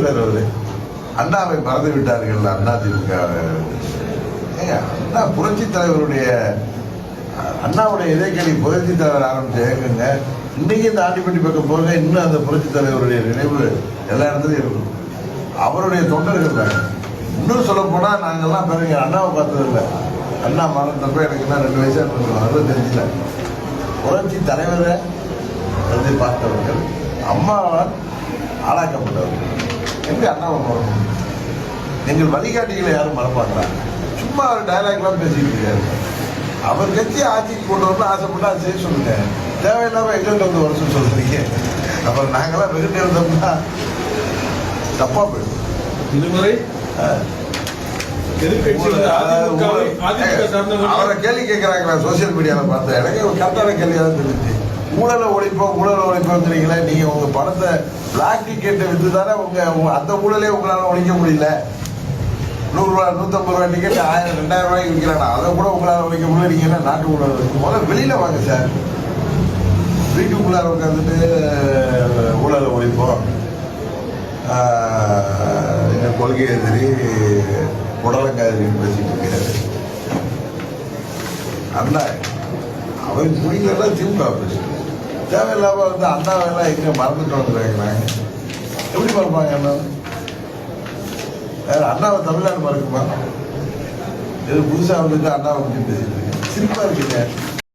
பேசுறாரு அவரு. அண்ணாவை மறந்து விட்டார்கள் அண்ணா திமுக. அண்ணா புரட்சி தலைவருடைய அண்ணாவுடைய இதயக்கணி புரட்சி தலைவர் ஆரம்பிச்ச இயக்கங்க. இன்னைக்கு இந்த ஆண்டிப்பட்டி பக்கம் போக இன்னும் அந்த புரட்சி தலைவருடைய நினைவு எல்லா இடத்துலையும் இருக்கும். அவருடைய தொண்டர்கள் தான். இன்னும் சொல்ல போனா நாங்கெல்லாம் பிறகு அண்ணாவை பார்த்ததில்லை. அண்ணா மறந்தப்ப எனக்கு என்ன 2 வயசா இருக்கும், 65. புரட்சி தலைவரை வந்து பார்த்தவர்கள், அம்மாவால் ஆளாக்கப்பட்டவர்கள். எப்படி அண்ணாவை மறக்கணும்? எங்கள் வழிகாட்டிகளை யாரும் மறப்பாங்களா? சும்மா ஒரு டைலாக்லாம் பேசிக்கிட்டு இருக்காரு. அவர் கட்சி ஆட்சிக்கு கொண்டு வரணும் ஆசைப்பட்டா செய்ய சொல்லுங்க. தேவையில்லாம எங்கள்கிட்ட வந்து வருஷம் சொல்றீங்க. அப்புறம் நாங்களாம் வெகுட்டே இருந்தோம்னா தப்பா போயிடும். இதுவரை அவரை கேள்வி கேட்கிறாங்களா சோசியல் மீடியாவில் பார்த்தேன். எனக்கு ஒரு கரெக்டான கேள்வியாக தான் தெரிஞ்சு. ஊழலை ஒழிப்போங்கிறீங்களா? நீங்க உங்க பணத்தை பிளாக் டிக்கெட்டை வித்து தானே உங்க அந்த ஊழலே உங்களால ஒழிக்க முடியல. 100 ரூபா 150 ரூபாய் டிக்கெட் 1000 2000 ரூபாய்க்கு விற்கிறானா? அதை கூட உங்களால ஒழிக்க முடியல. நீங்க என்ன நாட்டு ஊழல்? முதல்ல வெளியில வாங்க சார். வீட்டுக்குள்ளார உட்காந்துட்டு ஊழலை ஒழிப்போம், எங்க கொள்கை எதிரி உடலங்காதிரின்னு பேசிட்டு இருக்கிறாரு அண்ணா. அவருக்கு பிடிக்கலாம் திமுக பேசுறது. தேவையில்லாம வந்து அண்ணாவெல்லாம் எங்க மறந்துட்டு வந்துருக்காங்க. எப்படி மறப்பாங்க அண்ணா? அண்ணாவை தமிழ்நாடு மறக்குமா? இது புதுசா வந்துட்டு அண்ணாவை பற்றி பேசிட்டு இருக்கேன். சிரிப்பா இருக்குங்க.